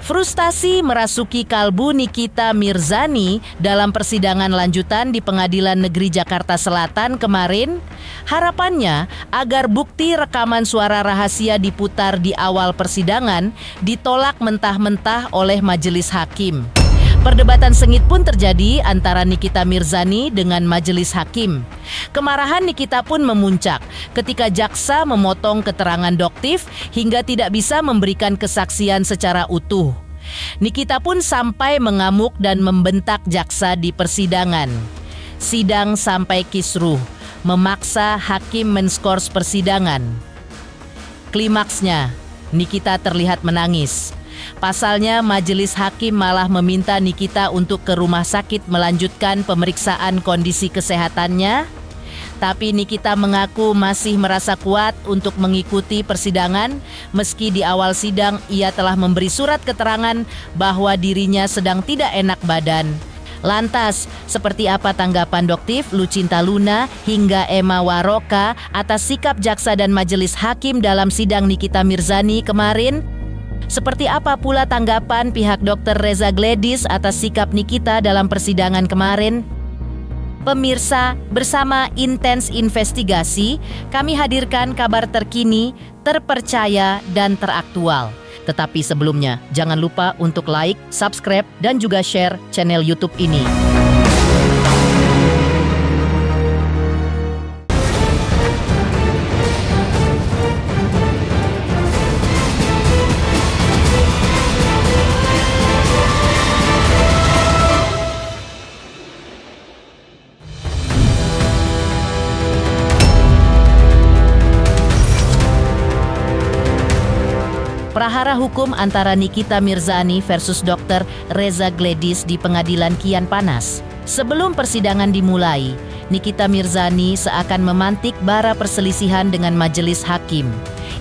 Frustasi merasuki kalbu Nikita Mirzani dalam persidangan lanjutan di Pengadilan Negeri Jakarta Selatan kemarin. Harapannya agar bukti rekaman suara rahasia diputar di awal persidangan ditolak mentah-mentah oleh majelis hakim. Perdebatan sengit pun terjadi antara Nikita Mirzani dengan majelis hakim. Kemarahan Nikita pun memuncak ketika jaksa memotong keterangan Doktif hingga tidak bisa memberikan kesaksian secara utuh. Nikita pun sampai mengamuk dan membentak jaksa di persidangan. Sidang sampai kisruh, memaksa hakim menskors persidangan. Klimaksnya, Nikita terlihat menangis. Pasalnya, majelis hakim malah meminta Nikita untuk ke rumah sakit melanjutkan pemeriksaan kondisi kesehatannya. Tapi Nikita mengaku masih merasa kuat untuk mengikuti persidangan meski di awal sidang ia telah memberi surat keterangan bahwa dirinya sedang tidak enak badan. Lantas, seperti apa tanggapan Doktif, Lucinta Luna hingga Emma Waroka atas sikap jaksa dan majelis hakim dalam sidang Nikita Mirzani kemarin? Seperti apa pula tanggapan pihak Dr. Reza Gledis atas sikap Nikita dalam persidangan kemarin? Pemirsa, bersama Intens Investigasi, kami hadirkan kabar terkini, terpercaya, dan teraktual. Tetapi sebelumnya, jangan lupa untuk like, subscribe, dan juga share channel YouTube ini. Prahara hukum antara Nikita Mirzani versus Dr. Reza Gledis di pengadilan kian panas. Sebelum persidangan dimulai, Nikita Mirzani seakan memantik bara perselisihan dengan majelis hakim.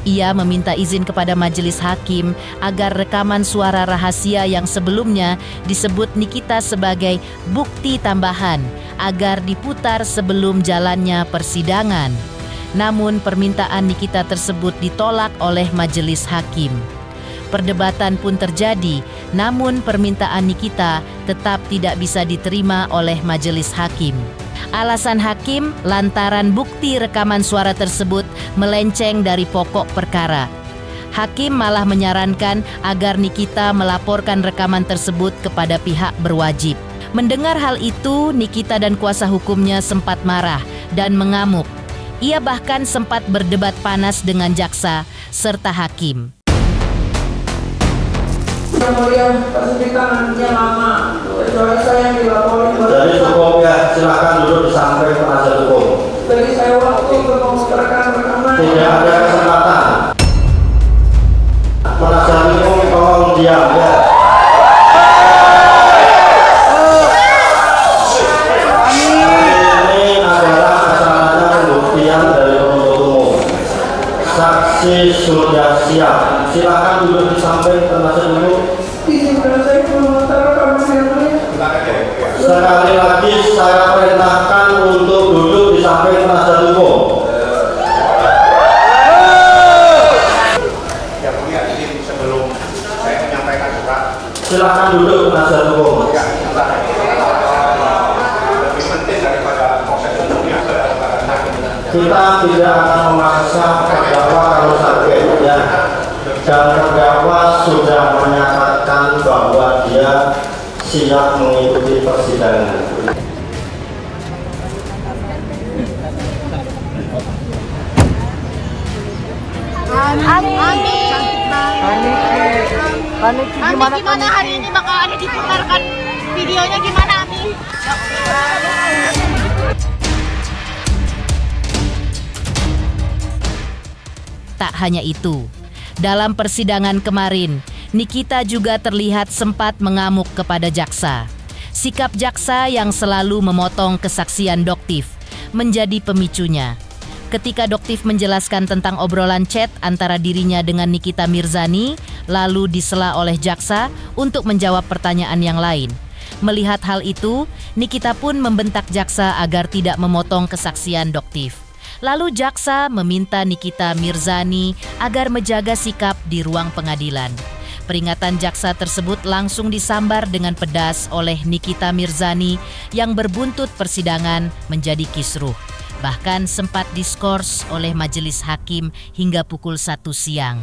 Ia meminta izin kepada majelis hakim agar rekaman suara rahasia yang sebelumnya disebut Nikita sebagai bukti tambahan agar diputar sebelum jalannya persidangan. Namun permintaan Nikita tersebut ditolak oleh majelis hakim. Perdebatan pun terjadi, namun permintaan Nikita tetap tidak bisa diterima oleh majelis hakim. Alasan hakim lantaran bukti rekaman suara tersebut melenceng dari pokok perkara. Hakim malah menyarankan agar Nikita melaporkan rekaman tersebut kepada pihak berwajib. Mendengar hal itu, Nikita dan kuasa hukumnya sempat marah dan mengamuk. Ia bahkan sempat berdebat panas dengan jaksa serta hakim. Yang mulia, persidangannya lama, kecuali saya yang dilaporin. Jadi cukup ya, silakan duduk di samping penasihat hukum. Bagi saya waktu untuk memutarkan rekaman. Tidak ada kesempatan. Penasihat hukum tolong diam ya. Sudah siap. Silakan duduk di samping penasihat hukum. Izinkan saya memutar rekaman yang mulia. Sekali lagi saya perintahkan untuk duduk di samping penasihat hukum. Yang mulia, izin sebelum saya menyampaikan surat. Silakan duduk penasihat hukum. Lebih penting daripada proses hukumnya. Kita tidak akan memaksa terdakwa kalau sakit ya. Dan terdakwa sudah menyatakan bahwa dia siap mengikuti persidangan. Ami gimana hari ini bakal ada diputarkan videonya gimana Ami? Tak hanya itu, dalam persidangan kemarin, Nikita juga terlihat sempat mengamuk kepada jaksa. Sikap jaksa yang selalu memotong kesaksian Doktif menjadi pemicunya. Ketika Doktif menjelaskan tentang obrolan chat antara dirinya dengan Nikita Mirzani, lalu disela oleh jaksa untuk menjawab pertanyaan yang lain. Melihat hal itu, Nikita pun membentak jaksa agar tidak memotong kesaksian Doktif. Lalu jaksa meminta Nikita Mirzani agar menjaga sikap di ruang pengadilan. Peringatan jaksa tersebut langsung disambar dengan pedas oleh Nikita Mirzani yang berbuntut persidangan menjadi kisruh. Bahkan sempat diskors oleh majelis hakim hingga pukul 1 siang.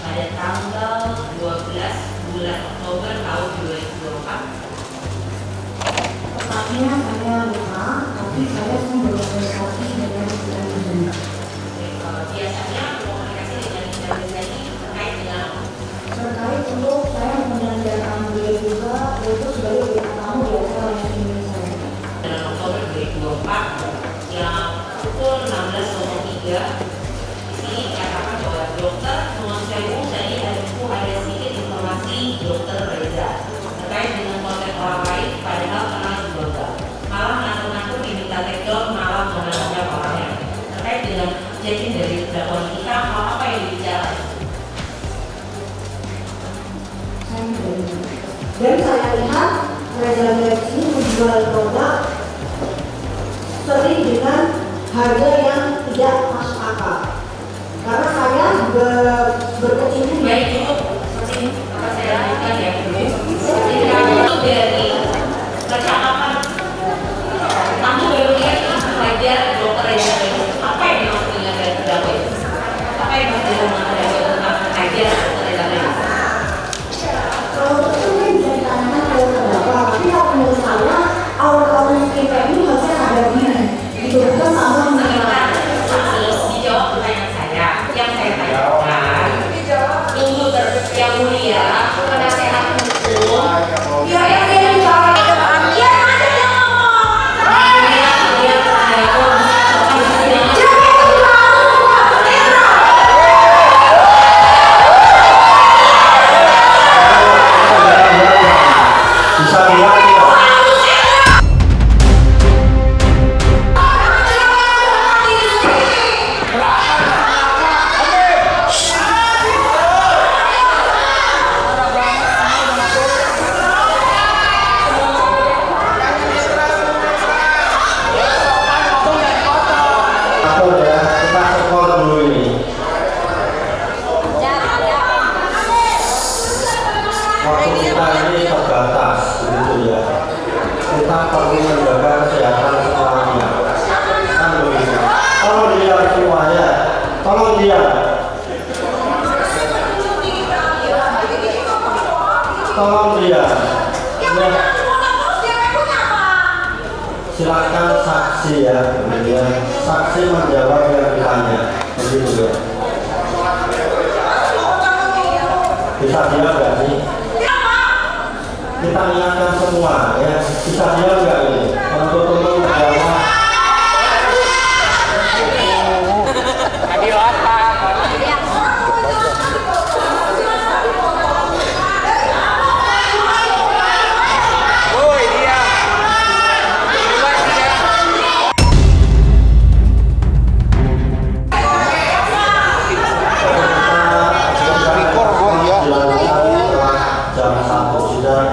Pada tanggal 12 bulan Oktober tahun 2024. Pertamina saya lupa, tapi saya berkomunikasi dengan Mirzani. Biasanya komunikasi dengan Mirzani terkait dengan Terkait untuk saya menanyakan dia juga, itu sebagai pihak tamu biasa yang ingin saya. bulan Oktober 2024 yang pukul 16.03. Di sini dikatakan bahwa dokter mengonsewu tadi ada sedikit informasi dokter Reza terkait dengan konten orang lain padahal kenal juga. Malah ngaku-ngaku diminta take down, malah menanyakan orangnya. Terkait dengan kejadian dari dakwaan kita, hal apa yang dibicarakan? Saya tidak ingat. Dan saya lihat Reza Gladys ini menjual produk sering dengan harga yang tidak masuk akal. Karena saya berkecimpung. Baik, cukup seperti ini. Apa saya lanjutkan ya? Itu dari percakapan tamu baru lihat belajar dokter Reza Gladys. Apa yang maksudnya dari terdakwa? Apa yang maksudnya dengan terdakwa tentang belajar dokter Reza Gladys? Kalau itu kan bisa ditanyakan ke terdakwa, tapi kalau menurut saya awal-awal kita ini harusnya ada diri. Itu bukan sama mengenai. Dijawab pertanyaan saya. Yang saya tanyakan, untuk yang mulia, penasehat hukum, Ya, yang jawab itu ya ada yang ngomong. Bisa dilihat ya. Atur ya, kita skor dulu ini. Waktu kita ini terbatas, begitu ya. Kita perlu menjaga kesehatan semuanya. Kan begitu. Tolong lihat semuanya. Tolong lihat. Tolong lihat. Ya. Silakan saksi ya, kemudian saksi menjawab yang ditanya, begitu ya. Bisa diam nggak sih? Kita ingatkan semua ya, bisa diam nggak ini? Untuk menjawab. Jam 1 sudah.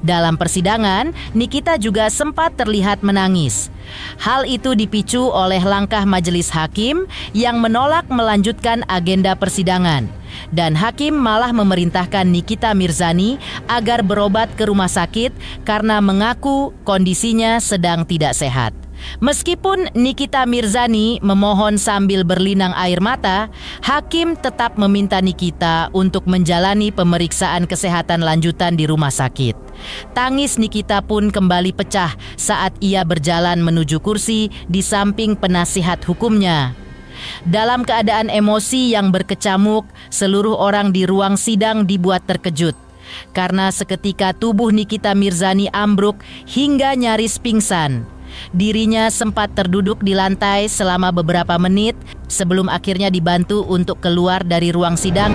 Dalam persidangan, Nikita juga sempat terlihat menangis. Hal itu dipicu oleh langkah majelis hakim yang menolak melanjutkan agenda persidangan. Dan hakim malah memerintahkan Nikita Mirzani agar berobat ke rumah sakit karena mengaku kondisinya sedang tidak sehat. Meskipun Nikita Mirzani memohon sambil berlinang air mata, hakim tetap meminta Nikita untuk menjalani pemeriksaan kesehatan lanjutan di rumah sakit. Tangis Nikita pun kembali pecah saat ia berjalan menuju kursi di samping penasihat hukumnya. Dalam keadaan emosi yang berkecamuk, seluruh orang di ruang sidang dibuat terkejut. Karena seketika tubuh Nikita Mirzani ambruk hingga nyaris pingsan. Dirinya sempat terduduk di lantai selama beberapa menit sebelum akhirnya dibantu untuk keluar dari ruang sidang.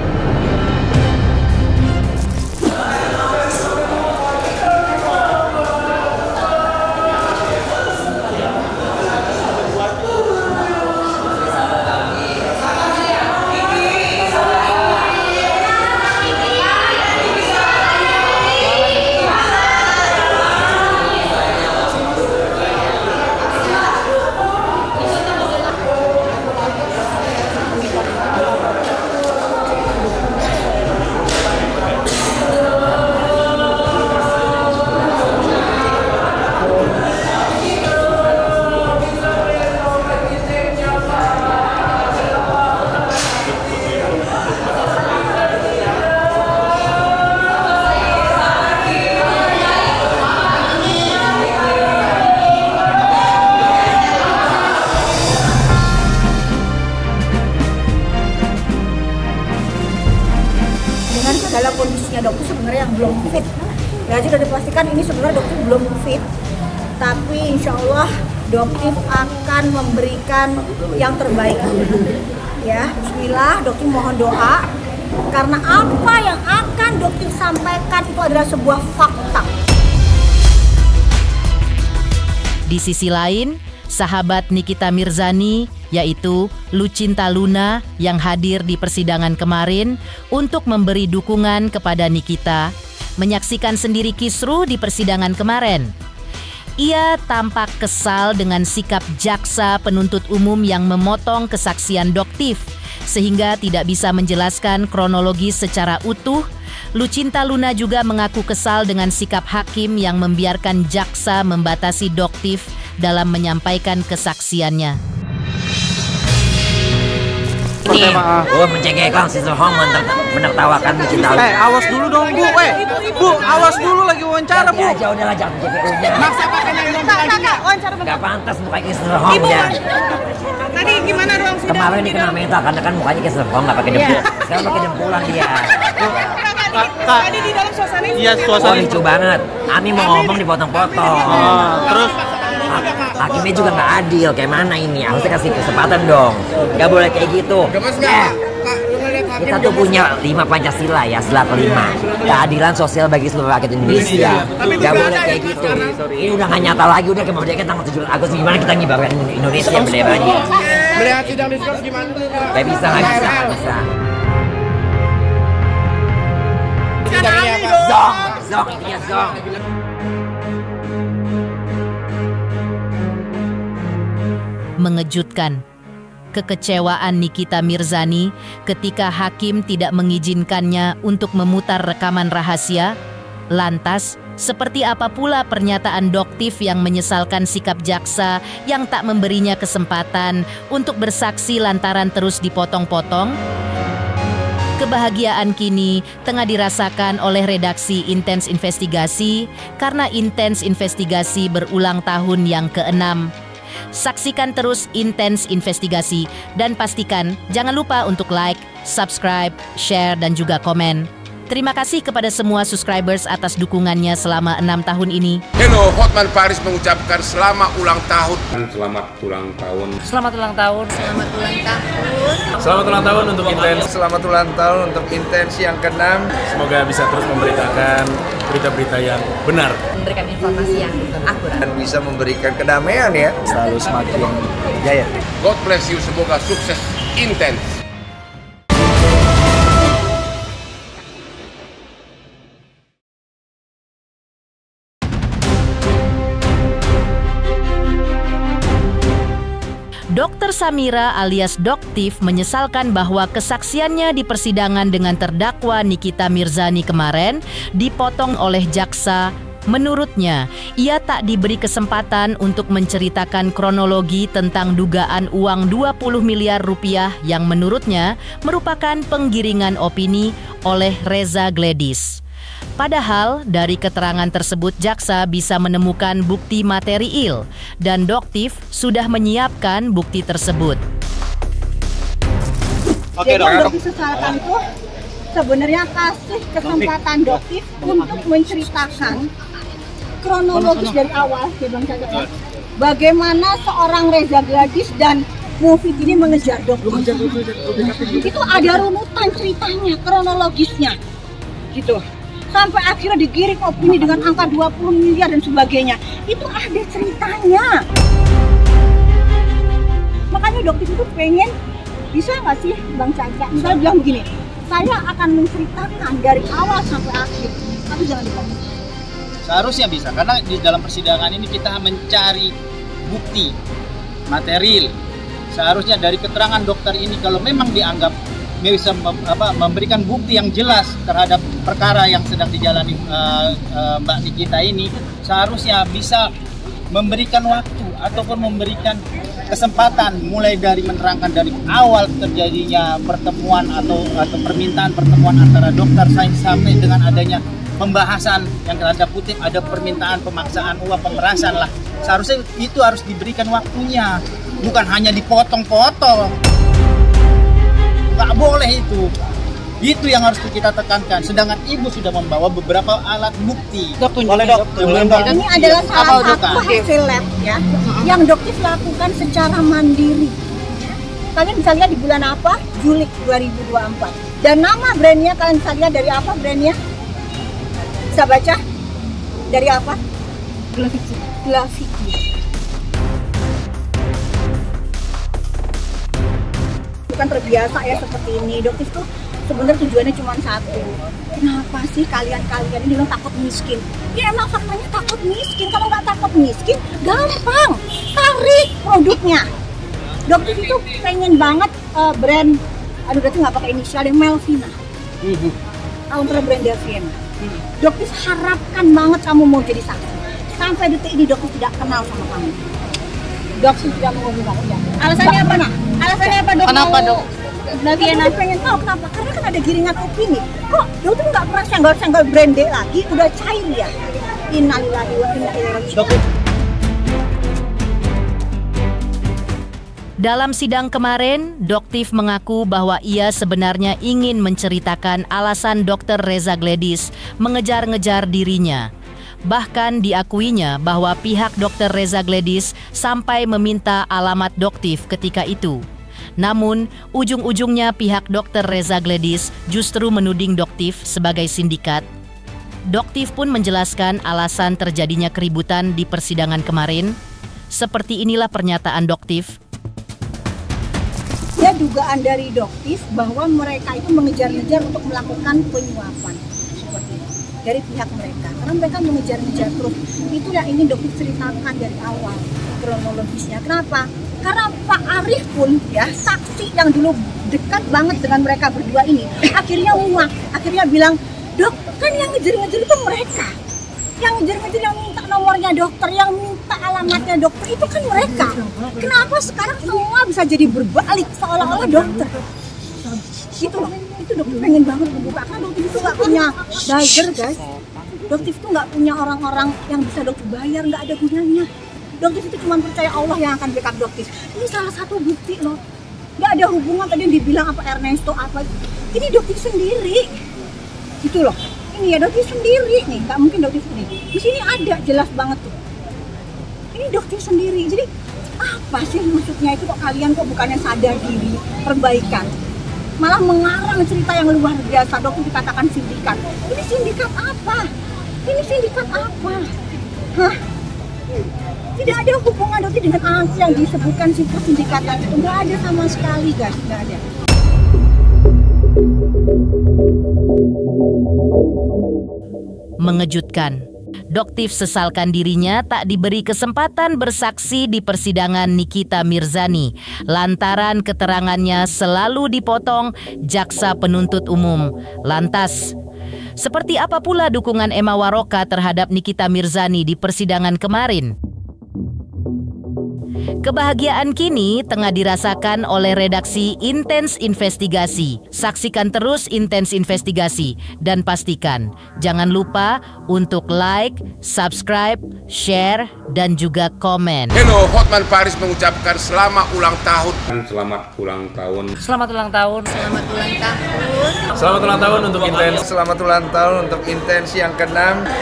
Dalam kondisinya dokter sebenarnya yang belum fit, ya sudah dipastikan ini sebenarnya dokter belum fit, tapi insya Allah dokter akan memberikan yang terbaik. Ya, Bismillah, dokter mohon doa karena apa yang akan dokter sampaikan itu adalah sebuah fakta. Di sisi lain, sahabat Nikita Mirzani yaitu Lucinta Luna yang hadir di persidangan kemarin untuk memberi dukungan kepada Nikita, menyaksikan sendiri kisruh di persidangan kemarin. Ia tampak kesal dengan sikap jaksa penuntut umum yang memotong kesaksian Doktif sehingga tidak bisa menjelaskan kronologis secara utuh. Lucinta Luna juga mengaku kesal dengan sikap hakim yang membiarkan jaksa membatasi Doktif dalam menyampaikan kesaksiannya. Oh, mencengkekan si Sohong menertawakan Lucinta. Awas dulu dong, Bu. Bu, awas dulu lagi wawancara, Bu. Ya, udahlah, jangan mencengkekan. Maksa pakai wawancara. Gak pantas mukanya kayak Sohong ya. Tadi gimana ruang sidang? Kemarin dia kena mental karena kan mukanya kayak Sohong, gak pakai dempul. Sekarang pakai dempulan dia. Tadi di dalam suasana. Iya, suasana. Oh, lucu banget. Ami mau ngomong dipotong-potong. Terus hakimnya juga nggak adil, kayak mana ini? Harusnya kasih kesempatan dong. Nggak boleh kayak gitu. Kita tuh punya 5 Pancasila ya, sila kelima. Keadilan sosial bagi seluruh rakyat Indonesia. Nggak boleh kayak gitu. Ini udah nggak nyata lagi, udah kemerdekaan tanggal 7 Agustus. Gimana kita ngibarkan Indonesia yang berdebatnya? melihat sidang diskurs gimana? Nggak bisa. Zong, intinya zong. Mengejutkan, kekecewaan Nikita Mirzani ketika hakim tidak mengizinkannya untuk memutar rekaman rahasia. Lantas, seperti apa pula pernyataan Doktif yang menyesalkan sikap jaksa yang tak memberinya kesempatan untuk bersaksi lantaran terus dipotong-potong? Kebahagiaan kini tengah dirasakan oleh redaksi Intens Investigasi karena Intens Investigasi berulang tahun yang ke-6. Saksikan terus Intens Investigasi dan pastikan jangan lupa untuk like, subscribe, share, dan juga komen. Terima kasih kepada semua subscribers atas dukungannya selama 6 tahun ini. Hello, Hotman Paris mengucapkan selamat ulang tahun. Selamat ulang tahun. Selamat ulang tahun. Selamat ulang tahun. Selamat ulang tahun untuk Intens. Selamat ulang tahun untuk Intens yang ke-6. Semoga bisa terus memberitakan berita-berita yang benar. Memberikan informasi yang akurat. Dan bisa memberikan kedamaian ya. Selalu semakin jaya. God bless you, semoga sukses Intens. Dr. Samira alias Doktif menyesalkan bahwa kesaksiannya di persidangan dengan terdakwa Nikita Mirzani kemarin dipotong oleh jaksa Menurutnya, ia tak diberi kesempatan untuk menceritakan kronologi tentang dugaan uang 20 miliar rupiah yang menurutnya merupakan penggiringan opini oleh Reza Gledis. Padahal dari keterangan tersebut jaksa bisa menemukan bukti material dan Doktif sudah menyiapkan bukti tersebut. Jadi yang Doktif sesalkan itu sebenarnya kasih kesempatan Doktif untuk menceritakan kronologis dari awal, Bang Caca, bagaimana seorang Reza Gledis dan Mufid ini mengejar Doktif. Itu ada runutan ceritanya, kronologisnya, gitu. Sampai akhirnya digiring opini dengan angka 20 miliar dan sebagainya. Itu ada ceritanya. Makanya Doktif itu pengen, bisa nggak sih Bang Caca, misalnya bilang begini, saya akan menceritakan dari awal sampai akhir, tapi jangan dipakai. Seharusnya bisa, karena di dalam persidangan ini kita mencari bukti material. Seharusnya dari keterangan dokter ini, kalau memang dianggap bisa memberikan bukti yang jelas terhadap perkara yang sedang dijalani Mbak Nikita ini, seharusnya bisa memberikan waktu ataupun memberikan kesempatan mulai dari menerangkan dari awal terjadinya pertemuan atau permintaan pertemuan antara dokter sains sampai dengan adanya pembahasan yang terhadap kutip ada permintaan pemaksaan uang pemerasan lah. Seharusnya itu harus diberikan waktunya, bukan hanya dipotong-potong. Nggak boleh itu. Itu yang harus kita tekankan. Sedangkan ibu sudah membawa beberapa alat bukti. Boleh dok. Ini adalah salah satu hasil lab ya, yang Doktif lakukan secara mandiri. Kalian bisa lihat di bulan apa? Juli 2024. Dan nama brandnya kalian bisa lihat dari apa brandnya? Bisa baca? Dari apa? Glaviti. Bukan terbiasa ya seperti ini. Doktif tuh sebenarnya tujuannya cuma satu. Kenapa sih kalian-kalian ini bilang takut miskin? Ya emang faktanya takut miskin. Kalau nggak takut miskin, gampang. Tarik produknya. Doktif itu pengen banget brand, aduh berarti nggak pakai inisial, yang Melvina. Tahu pernah brand Delvina? Doktif harapkan banget kamu mau jadi saksi. Sampai detik ini Doktif tidak kenal sama kamu. Doktif tidak menghubungi kamu. Alasannya apa nak? Alasannya apa dok? Kenapa dok? Doktif pengen tahu kenapa? Karena kan ada giringan opini. Kok Doktif nggak pernah senggol-senggol brand D lagi? Udah cair ya. Innalillahi wa inna ilaihi raji'un. Dalam sidang kemarin, Doktif mengaku bahwa ia sebenarnya ingin menceritakan alasan Dr. Reza Gledis mengejar-ngejar dirinya. Bahkan diakuinya bahwa pihak Dr. Reza Gledis sampai meminta alamat Doktif ketika itu. Namun, ujung-ujungnya pihak Dr. Reza Gledis justru menuding Doktif sebagai sindikat. Doktif pun menjelaskan alasan terjadinya keributan di persidangan kemarin. Seperti inilah pernyataan Doktif. Ada dugaan dari Doktif bahwa mereka itu mengejar-ngejar untuk melakukan penyuapan seperti itu dari pihak mereka, karena mereka mengejar-ngejar terus. Itu yang ingin Doktif ceritakan dari awal kronologisnya. Kenapa? Karena Pak Arif pun ya, saksi yang dulu dekat banget dengan mereka berdua ini, akhirnya muak, akhirnya bilang, dok kan yang ngejar-ngejar itu mereka, yang ngejar-ngejar, yang minta nomornya dokter, yang minta alamatnya dokter, itu kan mereka. Kenapa sekarang semua bisa jadi berbalik seolah-olah dokter? Itu Doktif pengen banget membuka, karena Doktif itu nggak punya dagger guys. Doktif itu nggak punya orang-orang yang bisa Doktif bayar, nggak ada gunanya. Doktif itu cuma percaya Allah yang akan backup Doktif. Ini salah satu bukti loh. Nggak ada hubungan tadi yang dibilang apa Ernesto apa. Ini Doktif sendiri. Gitu loh. Ini ya Doktif sendiri nih, nggak mungkin Doktif sendiri. Di sini ada jelas banget tuh. Ini Doktif sendiri. Jadi apa sih maksudnya itu, kok kalian kok bukannya sadar diri, perbaikan, malah mengarang cerita yang luar biasa. Doktif dikatakan sindikat. Ini sindikat apa? Ini sindikat apa? Hah? Tidak ada hubungan Doktif dengan aksi yang disebutkan sindikatan itu. Nggak ada sama sekali guys, nggak ada. Mengejutkan. Doktif sesalkan dirinya tak diberi kesempatan bersaksi di persidangan Nikita Mirzani lantaran keterangannya selalu dipotong jaksa penuntut umum. Lantas, Seperti apa pula dukungan Emma Waroka terhadap Nikita Mirzani di persidangan kemarin? Kebahagiaan kini tengah dirasakan oleh redaksi Intens Investigasi. Saksikan terus Intens Investigasi dan pastikan jangan lupa untuk like, subscribe, share, dan juga komen. Hello, Hotman Paris mengucapkan selamat ulang tahun. Selamat ulang tahun. Selamat ulang tahun. Selamat ulang tahun. Selamat ulang tahun untuk Intens. Selamat ulang tahun untuk Intens yang ke-6.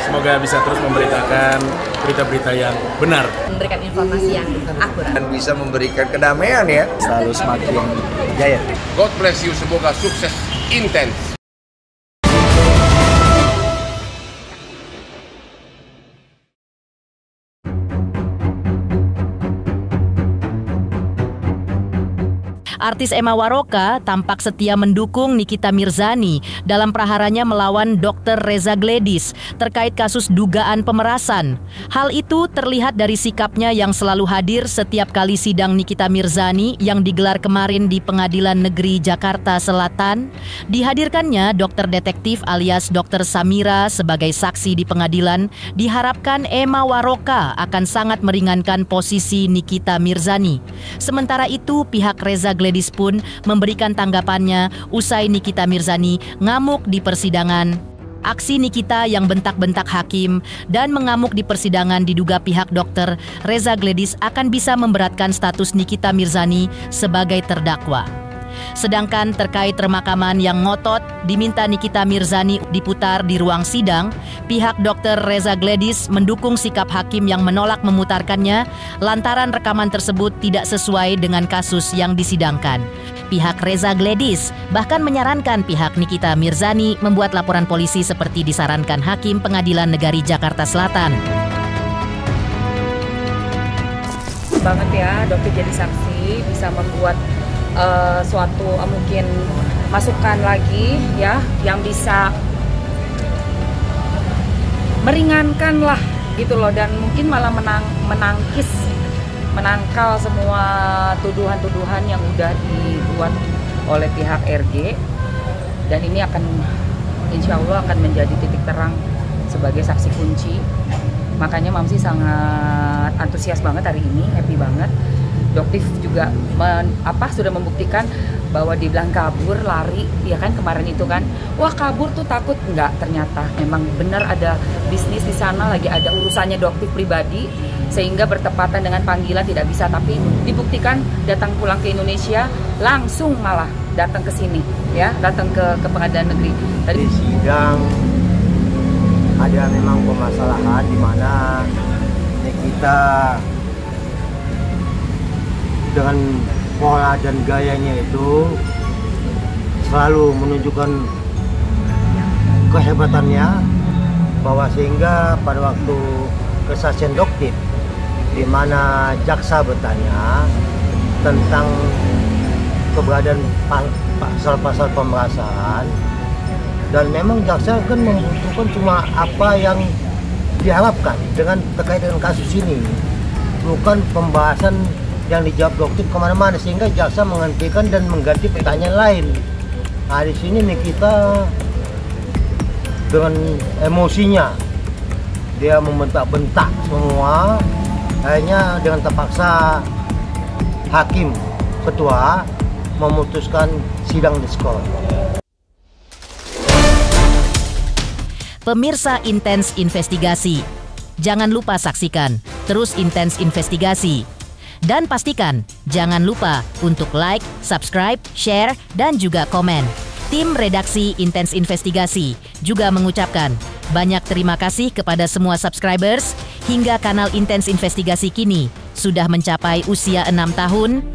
Semoga bisa terus memberitakan berita-berita yang benar. Memberikan informasi yang akurat. Dan bisa memberikan kedamaian ya. Selalu semakin jaya. God bless you, semoga sukses Intens. Artis Emma Waroka tampak setia mendukung Nikita Mirzani dalam praharanya melawan Dr. Reza Gledis terkait kasus dugaan pemerasan. Hal itu terlihat dari sikapnya yang selalu hadir setiap kali sidang Nikita Mirzani yang digelar kemarin di Pengadilan Negeri Jakarta Selatan. Dihadirkannya dokter detektif alias Dr. Samira sebagai saksi di pengadilan, diharapkan Emma Waroka akan sangat meringankan posisi Nikita Mirzani. Sementara itu, pihak Reza Gledis pun memberikan tanggapannya usai Nikita Mirzani ngamuk di persidangan. Aksi Nikita yang bentak-bentak hakim dan mengamuk di persidangan diduga pihak dokter Reza Gledis akan bisa memberatkan status Nikita Mirzani sebagai terdakwa. Sedangkan terkait remakaman yang ngotot diminta Nikita Mirzani diputar di ruang sidang, pihak Dr. Reza Gledis mendukung sikap hakim yang menolak memutarkannya lantaran rekaman tersebut tidak sesuai dengan kasus yang disidangkan. Pihak Reza Gledis bahkan menyarankan pihak Nikita Mirzani membuat laporan polisi seperti disarankan Hakim Pengadilan Negeri Jakarta Selatan. Banget ya dokter jadi saksi, bisa membuat suatu mungkin masukan lagi ya yang bisa meringankan lah gitu loh, dan mungkin malah menangkal semua tuduhan-tuduhan yang udah dibuat oleh pihak RG, dan ini akan insya Allah akan menjadi titik terang sebagai saksi kunci. Makanya Mamsi sangat antusias banget hari ini, happy banget. Doktif juga sudah membuktikan bahwa dibilang kabur, lari, ya kan kemarin itu kan, wah kabur tuh takut, enggak, ternyata memang benar ada bisnis di sana, lagi ada urusannya Doktif pribadi, sehingga bertepatan dengan panggilan tidak bisa, tapi dibuktikan datang pulang ke Indonesia, langsung malah datang ke sini, ya, datang ke pengadilan negeri. Di sidang ada memang permasalahan di mana Nikita dengan pola dan gayanya itu selalu menunjukkan kehebatannya, bahwa sehingga pada waktu kesaksian Doktif di mana jaksa bertanya tentang keberadaan pasal-pasal pemerasan, dan memang jaksa kan membutuhkan cuma apa yang diharapkan dengan terkait dengan kasus ini, bukan pembahasan yang dijawab Doktif kemana-mana, sehingga jaksa menghentikan dan mengganti pertanyaan lain. Nah, di sini Nikita dengan emosinya dia membentak-bentak semua, akhirnya dengan terpaksa hakim ketua memutuskan sidang diskors. Pemirsa Intens Investigasi, jangan lupa saksikan terus Intens Investigasi. Dan pastikan jangan lupa untuk like, subscribe, share, dan juga komen. Tim redaksi Intens Investigasi juga mengucapkan banyak terima kasih kepada semua subscribers hingga kanal Intens Investigasi kini sudah mencapai usia 6 tahun